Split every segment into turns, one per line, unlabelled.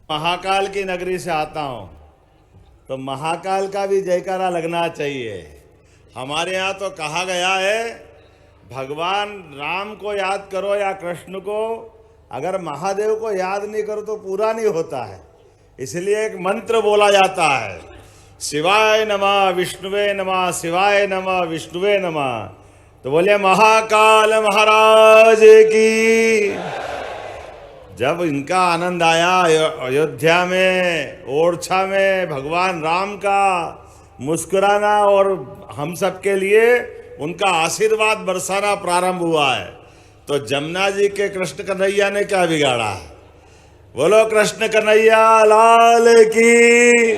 महाकाल की नगरी से आता हूं, तो महाकाल का भी जयकारा लगना चाहिए। हमारे यहाँ तो कहा गया है, भगवान राम को याद करो या कृष्ण को, अगर महादेव को याद नहीं करो तो पूरा नहीं होता है। इसलिए एक मंत्र बोला जाता है, शिवाय नमः विष्णुवे नमः, शिवाय नमः विष्णुवे नमः। तो बोले महाकाल महाराज की। जब इनका आनंद आया अयोध्या में, ओरछा में, भगवान राम का मुस्कुराना और हम सब के लिए उनका आशीर्वाद बरसाना प्रारंभ हुआ है, तो जमुना जी के कृष्ण कन्हैया ने क्या बिगाड़ा है? बोलो कृष्ण कन्हैया लाल की।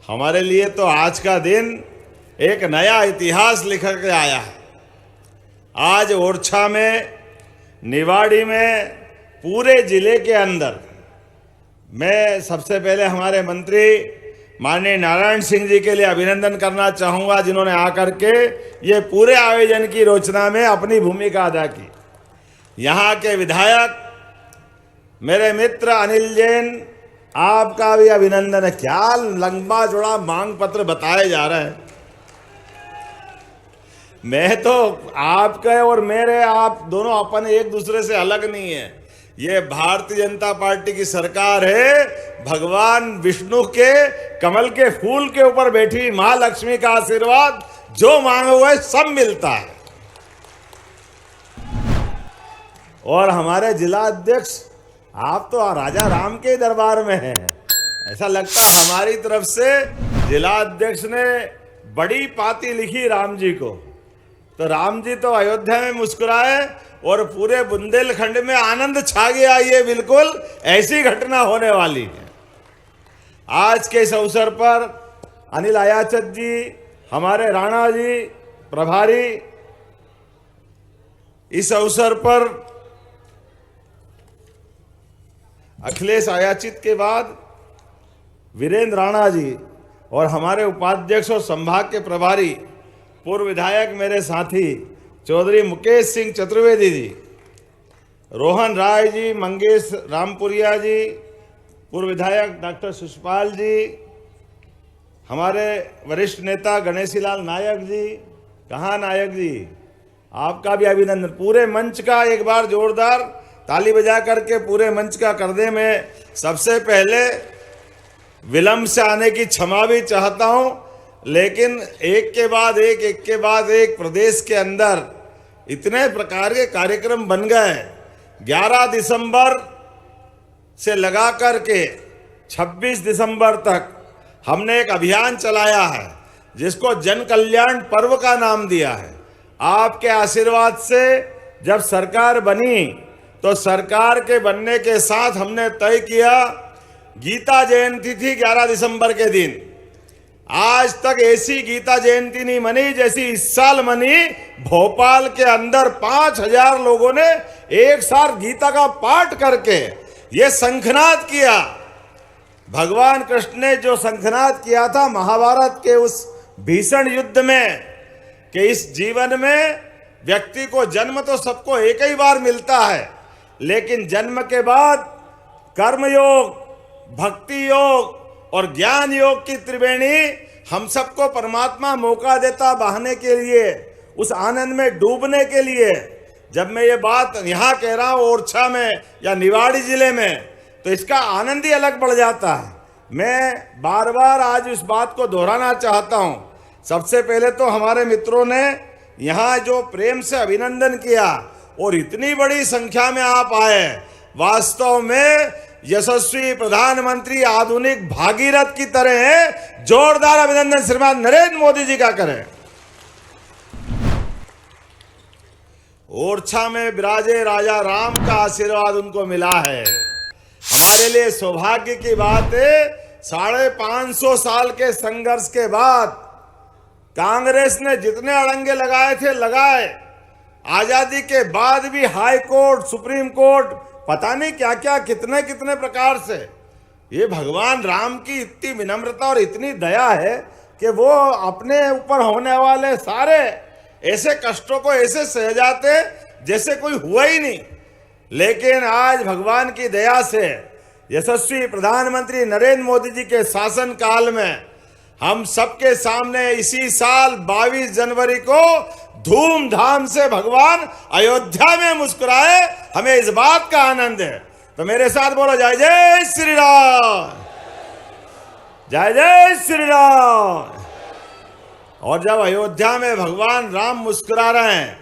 हमारे लिए तो आज का दिन एक नया इतिहास लिख के आया है। आज ओरछा में, निवाड़ी में, पूरे जिले के अंदर मैं सबसे पहले हमारे मंत्री माननीय नारायण सिंह जी के लिए अभिनंदन करना चाहूँगा, जिन्होंने आकर के ये पूरे आयोजन की रचना में अपनी भूमिका अदा की। यहाँ के विधायक मेरे मित्र अनिल जैन, आपका भी अभिनंदन है। क्या लंबा चौड़ा मांग पत्र बताए जा रहे हैं। मैं तो आपके और मेरे, आप दोनों अपन एक दूसरे से अलग नहीं है। ये भारतीय जनता पार्टी की सरकार है। भगवान विष्णु के कमल के फूल के ऊपर बैठी मां लक्ष्मी का आशीर्वाद, जो मांगो वह सब मिलता है। और हमारे जिला अध्यक्ष, आप तो राजा राम के दरबार में हैं। ऐसा लगता है हमारी तरफ से जिला अध्यक्ष ने बड़ी पाती लिखी राम जी को, तो राम जी तो अयोध्या में मुस्कुराए और पूरे बुंदेलखंड में आनंद छा गया। ये बिल्कुल ऐसी घटना होने वाली है। आज के इस अवसर पर अनिल आयाचत जी, हमारे राणा जी प्रभारी, इस अवसर पर अखिलेश आयाचित के बाद वीरेंद्र राणा जी और हमारे उपाध्यक्ष और संभाग के प्रभारी पूर्व विधायक मेरे साथी चौधरी मुकेश सिंह चतुर्वेदी जी, रोहन राय जी, मंगेश रामपुरिया जी, पूर्व विधायक डॉक्टर सुषपाल जी, हमारे वरिष्ठ नेता गणेशीलाल नायक जी। कहाँ नायक जी, आपका भी अभिनंदन। पूरे मंच का एक बार जोरदार ताली बजा करके पूरे मंच का कर दे। मैं सबसे पहले विलंब से आने की क्षमा भी चाहता हूं, लेकिन एक के बाद एक प्रदेश के अंदर इतने प्रकार के कार्यक्रम बन गए। 11 दिसंबर से लगा करके 26 दिसंबर तक हमने एक अभियान चलाया है, जिसको जन कल्याण पर्व का नाम दिया है। आपके आशीर्वाद से जब सरकार बनी, तो सरकार के बनने के साथ हमने तय किया, गीता जयंती थी 11 दिसंबर के दिन। आज तक ऐसी गीता जयंती नहीं मनी जैसी इस साल मनी। भोपाल के अंदर 5000 लोगों ने एक साथ गीता का पाठ करके ये शंखनाद किया। भगवान कृष्ण ने जो शंखनाद किया था महाभारत के उस भीषण युद्ध में, कि इस जीवन में व्यक्ति को जन्म तो सबको एक ही बार मिलता है, लेकिन जन्म के बाद कर्मयोग, भक्ति योग और ज्ञान योग की त्रिवेणी हम सबको परमात्मा मौका देता बहाने के लिए, उस आनंद में डूबने के लिए। जब मैं ये बात यहाँ कह रहा हूँ ओरछा में या निवाड़ी जिले में, तो इसका आनंद ही अलग बढ़ जाता है। मैं बार बार आज इस बात को दोहराना चाहता हूँ। सबसे पहले तो हमारे मित्रों ने यहाँ जो प्रेम से अभिनंदन किया और इतनी बड़ी संख्या में आप आए, वास्तव में यशस्वी प्रधानमंत्री आधुनिक भागीरथ की तरह है। जोरदार अभिनंदन श्रीमान नरेंद्र मोदी जी का करें। ओरछा में विराजे राजा राम का आशीर्वाद उनको मिला है। हमारे लिए सौभाग्य की बात है, 550 साल के संघर्ष के बाद कांग्रेस ने जितने अड़ंगे लगाए थे लगाए। आजादी के बाद भी हाई कोर्ट, सुप्रीम कोर्ट, पता नहीं क्या क्या कितने कितने प्रकार से। ये भगवान राम की इतनी विनम्रता और इतनी दया है कि वो अपने ऊपर होने वाले सारे ऐसे कष्टों को ऐसे सह जाते जैसे कोई हुआ ही नहीं। लेकिन आज भगवान की दया से यशस्वी प्रधानमंत्री नरेंद्र मोदी जी के शासन काल में हम सबके सामने इसी साल 22 जनवरी को धूमधाम से भगवान अयोध्या में मुस्कुराए, हमें इस बात का आनंद है। तो मेरे साथ बोलो, जय जय श्री राम, जय जय श्री राम। और जब अयोध्या में भगवान राम मुस्कुरा रहे हैं,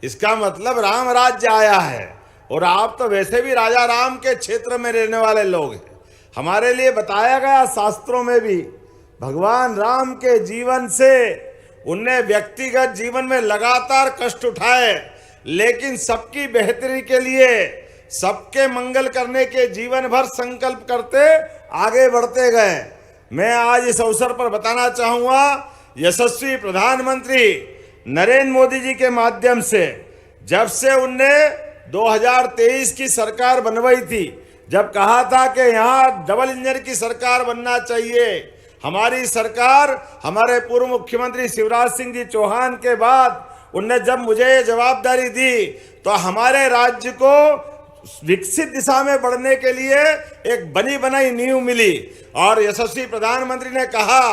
इसका मतलब राम राज्य आया है। और आप तो वैसे भी राजा राम के क्षेत्र में रहने वाले लोग हैं। हमारे लिए बताया गया शास्त्रों में भी, भगवान राम के जीवन से उनने व्यक्तिगत जीवन में लगातार कष्ट उठाए, लेकिन सबकी बेहतरी के लिए, सबके मंगल करने के जीवन भर संकल्प करते आगे बढ़ते गए। मैं आज इस अवसर पर बताना चाहूँगा, यशस्वी प्रधानमंत्री नरेंद्र मोदी जी के माध्यम से, जब से उनने 2023 की सरकार बनवाई थी, जब कहा था कि यहाँ डबल इंजन की सरकार बनना चाहिए, हमारी सरकार हमारे पूर्व मुख्यमंत्री शिवराज सिंह जी चौहान के बाद उनने जब मुझे ये जवाबदारी दी, तो हमारे राज्य को विकसित दिशा में बढ़ने के लिए एक बनी बनाई नींव मिली। और यशस्वी प्रधानमंत्री ने कहा,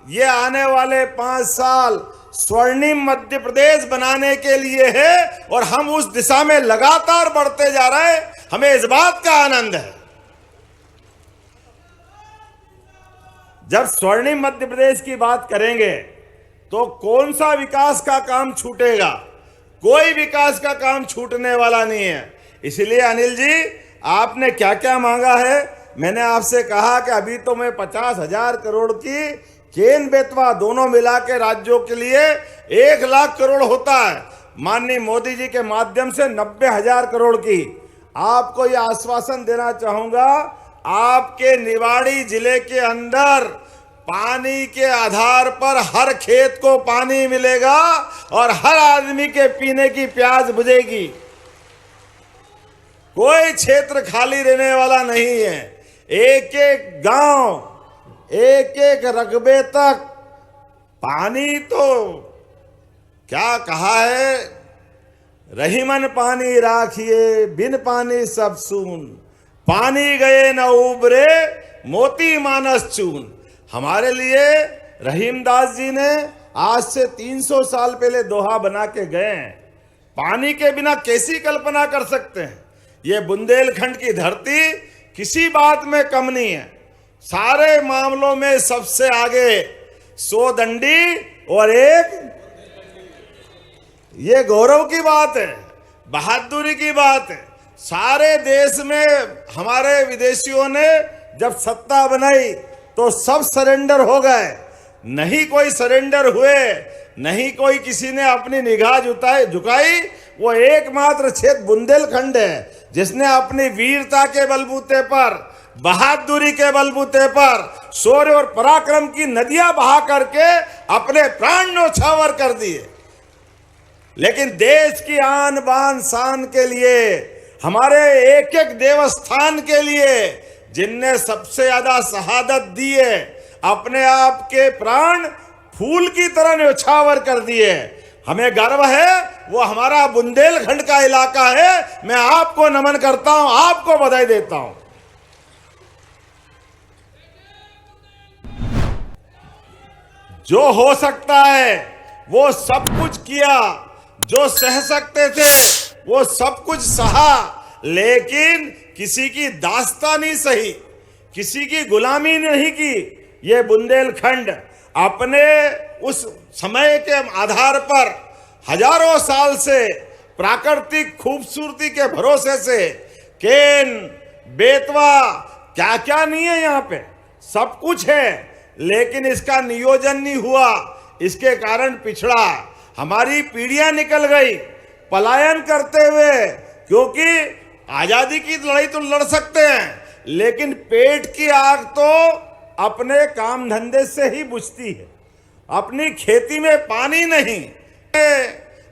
ये आने वाले 5 साल स्वर्णिम मध्य प्रदेश बनाने के लिए है, और हम उस दिशा में लगातार बढ़ते जा रहे हैं, हमें इस बात का आनंद है। जब स्वर्णिम मध्य प्रदेश की बात करेंगे तो कौन सा विकास का काम छूटेगा? कोई विकास का काम छूटने वाला नहीं है। इसलिए अनिल जी, आपने क्या क्या मांगा है? मैंने आपसे कहा कि अभी तो मैं 50,000 करोड़ की केन बेतवा दोनों मिला के राज्यों के लिए 1 लाख करोड़ होता है, माननीय मोदी जी के माध्यम से 90,000 करोड़ की। आपको यह आश्वासन देना चाहूंगा, आपके निवाड़ी जिले के अंदर पानी के आधार पर हर खेत को पानी मिलेगा और हर आदमी के पीने की प्यास बुझेगी। कोई क्षेत्र खाली रहने वाला नहीं है। एक एक गांव, एक एक रकबे तक पानी, तो क्या कहा है, रहीमन पानी राखिए, बिन पानी सब सून, पानी गए न उबरे, मोती मानस चून। हमारे लिए रहीमदास जी ने आज से 300 साल पहले दोहा बना के गए हैं। पानी के बिना कैसी कल्पना कर सकते हैं? ये बुंदेलखंड की धरती किसी बात में कम नहीं है, सारे मामलों में सबसे आगे। 100 दंडी और एक, ये गौरव की बात है, बहादुरी की बात है। सारे देश में हमारे विदेशियों ने जब सत्ता बनाई तो सब सरेंडर हो गए, नहीं कोई सरेंडर हुए, नहीं कोई किसी ने अपनी निगाह झुकाई। वो एकमात्र क्षेत्र बुंदेलखंड है जिसने अपनी वीरता के बलबूते पर, बहादुरी के बलबूते पर, शौर्य और पराक्रम की नदियां बहा करके अपने प्राण न्योछावर कर दिए। लेकिन देश की आन बान शान के लिए, हमारे एक एक देवस्थान के लिए, जिनने सबसे ज्यादा शहादत दी है, अपने आप के प्राण फूल की तरह न्योछावर कर दिए, हमें गर्व है। वो हमारा बुंदेलखंड का इलाका है। मैं आपको नमन करता हूं, आपको बधाई देता हूं। जो हो सकता है वो सब कुछ किया, जो सह सकते थे वो सब कुछ सहा, लेकिन किसी की दास्तानी सही, किसी की गुलामी नहीं की। ये बुंदेलखंड अपने उस समय के आधार पर हजारों साल से प्राकृतिक खूबसूरती के भरोसे से, केन, बेतवा, क्या क्या नहीं है यहाँ पे, सब कुछ है, लेकिन इसका नियोजन नहीं हुआ। इसके कारण पिछड़ा, हमारी पीढ़ियां निकल गई पलायन करते हुए, क्योंकि आजादी की लड़ाई तो लड़ सकते हैं, लेकिन पेट की आग तो अपने काम धंधे से ही बुझती है। अपनी खेती में पानी नहीं,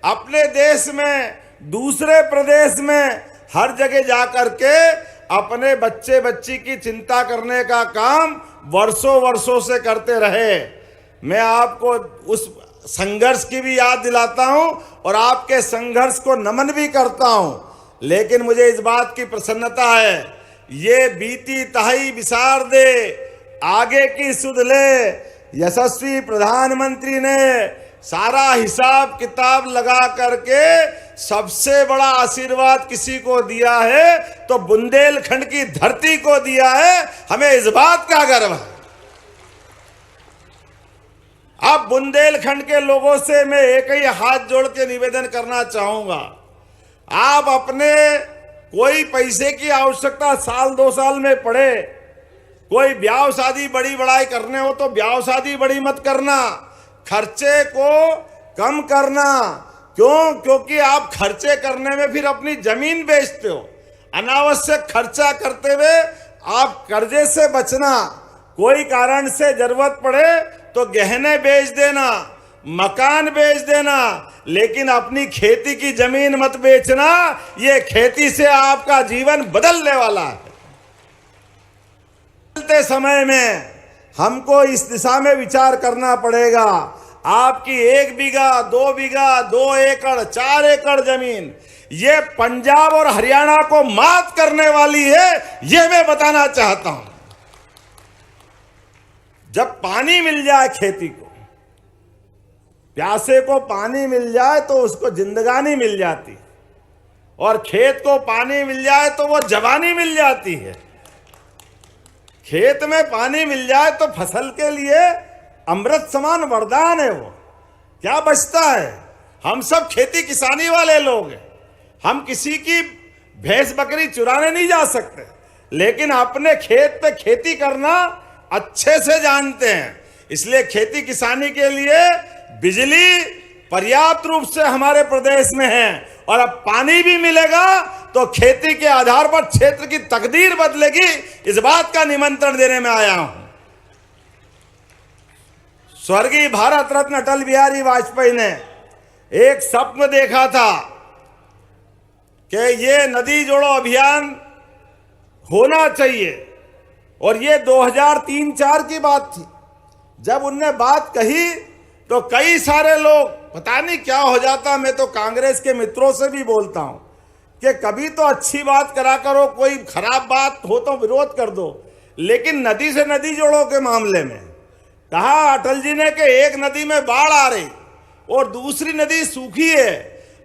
अपने देश में, दूसरे प्रदेश में, हर जगह जाकर के अपने बच्चे बच्ची की चिंता करने का काम वर्षों वर्षों से करते रहे। मैं आपको उस संघर्ष की भी याद दिलाता हूं और आपके संघर्ष को नमन भी करता हूं। लेकिन मुझे इस बात की प्रसन्नता है ये बीती तहाई विसार दे, आगे की सुध ले। यशस्वी प्रधानमंत्री ने सारा हिसाब किताब लगा करके सबसे बड़ा आशीर्वाद किसी को दिया है तो बुंदेलखंड की धरती को दिया है। हमें इस बात का गर्व है। अब बुंदेलखंड के लोगों से मैं एक ही हाथ जोड़ के निवेदन करना चाहूंगा, आप अपने कोई पैसे की आवश्यकता साल 2 साल में पड़े, कोई ब्याह शादी बड़ी बड़ाई करने हो तो ब्याह शादी बड़ी मत करना, खर्चे को कम करना। क्यों? क्योंकि आप खर्चे करने में फिर अपनी जमीन बेचते हो। अनावश्यक खर्चा करते हुए आप कर्जे से बचना। कोई कारण से जरूरत पड़े तो गहने बेच देना, मकान बेच देना, लेकिन अपनी खेती की जमीन मत बेचना। ये खेती से आपका जीवन बदलने वाला है। बदलते समय में हमको इस दिशा में विचार करना पड़ेगा। आपकी 1 बीघा, 2 बीघा, 2 एकड़, 4 एकड़ जमीन ये पंजाब और हरियाणा को मात करने वाली है, ये मैं बताना चाहता हूं। जब पानी मिल जाए खेती को, प्यासे को पानी मिल जाए तो उसको जिंदगानी मिल जाती, और खेत को पानी मिल जाए तो वो जवानी मिल जाती है। खेत में पानी मिल जाए तो फसल के लिए अमृत समान वरदान है। वो क्या बचता है? हम सब खेती किसानी वाले लोग हैं। हम किसी की भैंस बकरी चुराने नहीं जा सकते, लेकिन अपने खेत पे खेती करना अच्छे से जानते हैं। इसलिए खेती किसानी के लिए बिजली पर्याप्त रूप से हमारे प्रदेश में है, और अब पानी भी मिलेगा तो खेती के आधार पर क्षेत्र की तकदीर बदलेगी। इस बात का निमंत्रण देने में आया हूं। स्वर्गीय भारत रत्न अटल बिहारी वाजपेयी ने एक स्वप्न देखा था कि ये नदी जोड़ो अभियान होना चाहिए, और ये 2003-4 की बात थी। जब उनने बात कही तो कई सारे लोग, पता नहीं क्या हो जाता, मैं तो कांग्रेस के मित्रों से भी बोलता हूं कि कभी तो अच्छी बात करा करो, कोई खराब बात हो तो विरोध कर दो, लेकिन नदी से नदी जोड़ो के मामले में कहा अटल जी ने कि एक नदी में बाढ़ आ रही और दूसरी नदी सूखी है,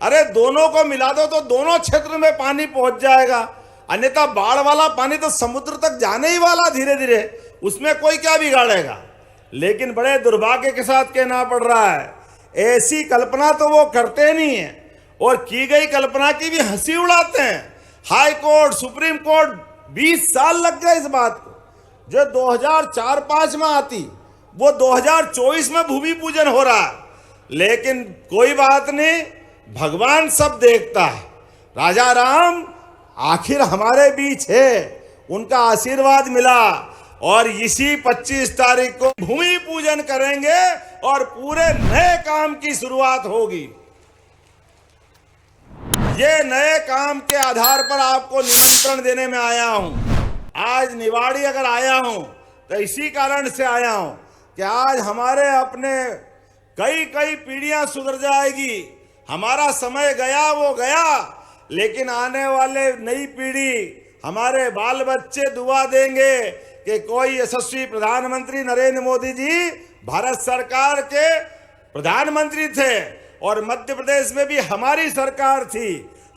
अरे दोनों को मिला दो तो दोनों क्षेत्र में पानी पहुंच जाएगा, अन्यथा बाढ़ वाला पानी तो समुद्र तक जाने ही वाला धीरे धीरे, उसमें कोई क्या बिगाड़ेगा। लेकिन बड़े दुर्भाग्य के साथ कहना पड़ रहा है, ऐसी कल्पना तो वो करते नहीं है, और की गई कल्पना की भी हंसी उड़ाते हैं। हाई कोर्ट, सुप्रीम कोर्ट 20 साल लग गए इस बात को। जो 2004-5 में आती वो 2024 में भूमि पूजन हो रहा है। लेकिन कोई बात नहीं, भगवान सब देखता है। राजा राम आखिर हमारे बीच है, उनका आशीर्वाद मिला, और इसी 25 तारीख को भूमि पूजन करेंगे और पूरे नए काम की शुरुआत होगी। ये नए काम के आधार पर आपको निमंत्रण देने में आया हूं। आज निवाड़ी अगर आया हूं तो इसी कारण से आया हूं कि आज हमारे अपने कई पीढ़ियां सुधर जाएगी। हमारा समय गया वो गया, लेकिन आने वाले नई पीढ़ी, हमारे बाल बच्चे दुआ देंगे कि कोई यशस्वी प्रधानमंत्री नरेंद्र मोदी जी भारत सरकार के प्रधानमंत्री थे, और मध्य प्रदेश में भी हमारी सरकार थी।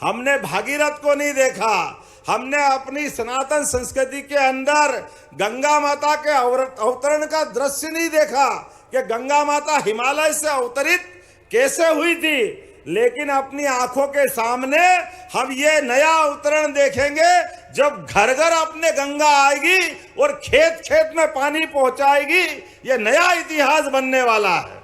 हमने भागीरथ को नहीं देखा, हमने अपनी सनातन संस्कृति के अंदर गंगा माता के अवतरण का दृश्य नहीं देखा कि गंगा माता हिमालय से अवतरित कैसे हुई थी, लेकिन अपनी आंखों के सामने हम ये नया अवतरण देखेंगे जब घर घर अपने गंगा आएगी और खेत खेत में पानी पहुंचाएगी। ये नया इतिहास बनने वाला है।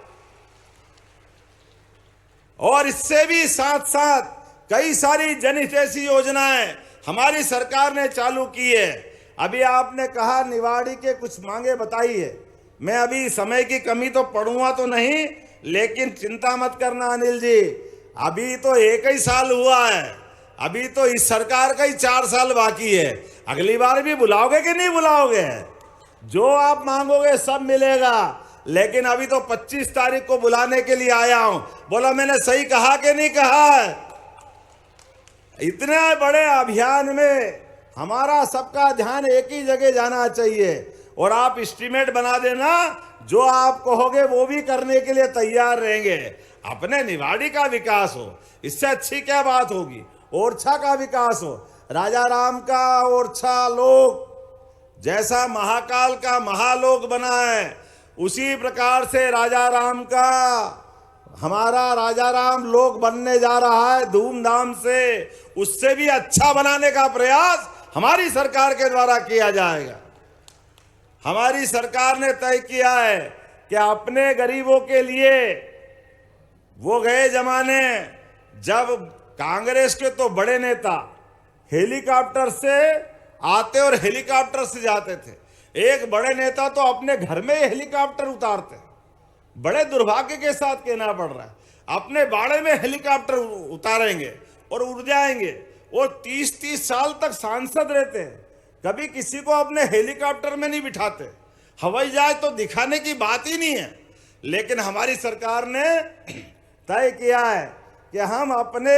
और इससे भी साथ साथ कई सारी जनहित ऐसी योजनाएं हमारी सरकार ने चालू की है। अभी आपने कहा निवाड़ी के कुछ मांगे बताइए, मैं अभी समय की कमी तो पढ़ूंगा तो नहीं, लेकिन चिंता मत करना अनिल जी, अभी तो 1 ही साल हुआ है, अभी तो इस सरकार का ही 4 साल बाकी है। अगली बार भी बुलाओगे कि नहीं बुलाओगे? जो आप मांगोगे सब मिलेगा, लेकिन अभी तो 25 तारीख को बुलाने के लिए आया हूं। बोला मैंने सही कहा कि नहीं कहा? इतने बड़े अभियान में हमारा सबका ध्यान एक ही जगह जाना चाहिए। और आप एस्टीमेट बना देना, जो आप कहोगे वो भी करने के लिए तैयार रहेंगे। अपने निवाड़ी का विकास हो, इससे अच्छी क्या बात होगी। ओरछा का विकास हो, राजा राम का ओरछा लोक जैसा महाकाल का महालोक बना है, उसी प्रकार से राजा राम का हमारा राजा राम लोक बनने जा रहा है धूमधाम से। उससे भी अच्छा बनाने का प्रयास हमारी सरकार के द्वारा किया जाएगा। हमारी सरकार ने तय किया है कि अपने गरीबों के लिए, वो गए जमाने जब कांग्रेस के तो बड़े नेता हेलीकॉप्टर से आते और हेलीकॉप्टर से जाते थे। एक बड़े नेता तो अपने घर में हेलीकॉप्टर उतारते। बड़े दुर्भाग्य के साथ कहना पड़ रहा है, अपने बाड़े में हेलीकॉप्टर उतारेंगे और उड़ जाएंगे। वो 30-30 साल तक सांसद रहते हैं, कभी किसी को अपने हेलीकॉप्टर में नहीं बिठाते। हवाई जहाज तो दिखाने की बात ही नहीं है। लेकिन हमारी सरकार ने तय किया है कि हम अपने,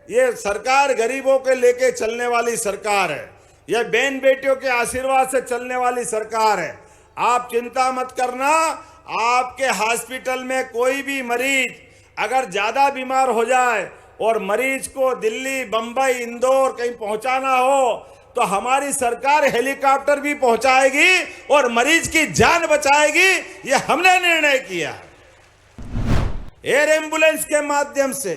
ये सरकार गरीबों के लेके चलने वाली सरकार है, यह बहन बेटियों के आशीर्वाद से चलने वाली सरकार है। आप चिंता मत करना, आपके हॉस्पिटल में कोई भी मरीज अगर ज्यादा बीमार हो जाए और मरीज को दिल्ली, बंबई, इंदौर कहीं पहुंचाना हो तो हमारी सरकार हेलीकॉप्टर भी पहुंचाएगी और मरीज की जान बचाएगी। ये हमने निर्णय किया। एयर एम्बुलेंस के माध्यम से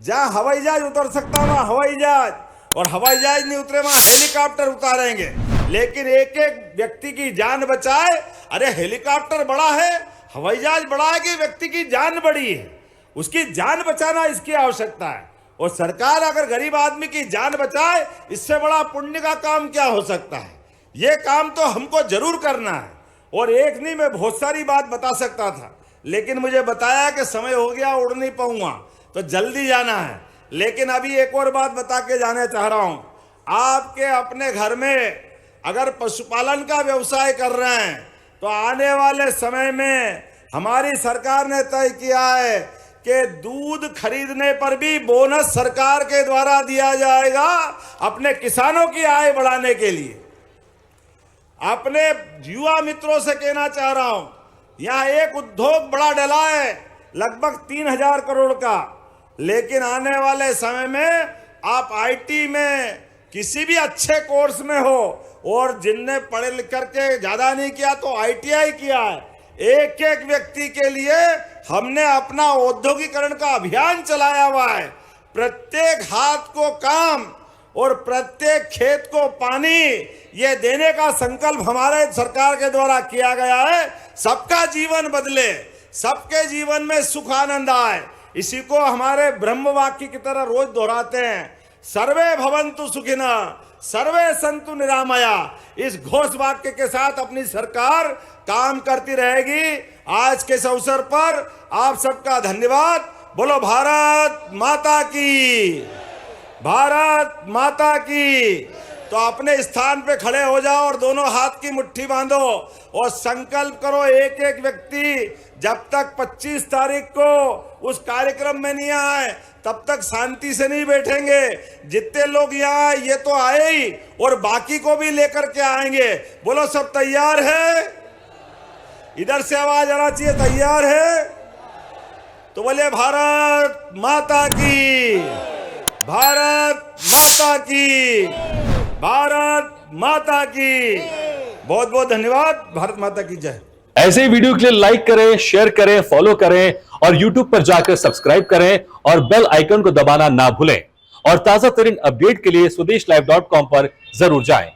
जहां हवाई जहाज उतर सकता वहां हवाई जहाज, और हवाई जहाज नहीं उतरे वहां हेलीकॉप्टर उतारेंगे। लेकिन एक एक व्यक्ति की जान बचाए। अरे हेलीकॉप्टर बड़ा है, हवाई जहाज बड़ा है कि व्यक्ति की जान बड़ी है, उसकी जान बचाना इसकी आवश्यकता है। और सरकार अगर गरीब आदमी की जान बचाए, इससे बड़ा पुण्य का काम क्या हो सकता है। ये काम तो हमको जरूर करना है। और एक नहीं, मैं बहुत सारी बात बता सकता था, लेकिन मुझे बताया कि समय हो गया, उड़ नहीं पाऊंगा, तो जल्दी जाना है। लेकिन अभी एक और बात बता के जाना चाह रहा हूं। आपके अपने घर में अगर पशुपालन का व्यवसाय कर रहे हैं तो आने वाले समय में हमारी सरकार ने तय किया है कि दूध खरीदने पर भी बोनस सरकार के द्वारा दिया जाएगा, अपने किसानों की आय बढ़ाने के लिए। अपने युवा मित्रों से कहना चाह रहा हूं, यहां एक उद्योग बड़ा डला है लगभग 3000 करोड़ का। लेकिन आने वाले समय में आप आईटी में किसी भी अच्छे कोर्स में हो, और जिनने पढ़े लिख करके ज्यादा नहीं किया तो आईटीआई किया है, एक एक व्यक्ति के लिए हमने अपना औद्योगिकरण का अभियान चलाया हुआ है। प्रत्येक हाथ को काम और प्रत्येक खेत को पानी, ये देने का संकल्प हमारे सरकार के द्वारा किया गया है। सबका जीवन बदले, सबके जीवन में सुख आनंद आए, इसी को हमारे ब्रह्म वाक्य की तरह रोज दोहराते हैं। सर्वे भवन्तु सुखिनः, सर्वे सन्तु निरामया। इस घोष वाक्य के साथ अपनी सरकार काम करती रहेगी। आज के इस अवसर पर आप सबका धन्यवाद। बोलो भारत माता की, भारत माता की। तो अपने स्थान पे खड़े हो जाओ और दोनों हाथ की मुट्ठी बांधो और संकल्प करो, एक एक व्यक्ति जब तक 25 तारीख को उस कार्यक्रम में नहीं आए तब तक शांति से नहीं बैठेंगे। जितने लोग यहाँ आए ये तो आए ही, और बाकी को भी लेकर के आएंगे। बोलो सब तैयार है? इधर से आवाज आना चाहिए, तैयार है? तो बोले भारत माता की, भारत माता की, भारत माता की। बहुत बहुत धन्यवाद। भारत माता की जय।
ऐसे ही वीडियो के लिए लाइक करें, शेयर करें, फॉलो करें और YouTube पर जाकर सब्सक्राइब करें और बेल आइकन को दबाना ना भूलें। और ताजा तरीन अपडेट के लिए स्वदेशलाइव.com पर जरूर जाएं।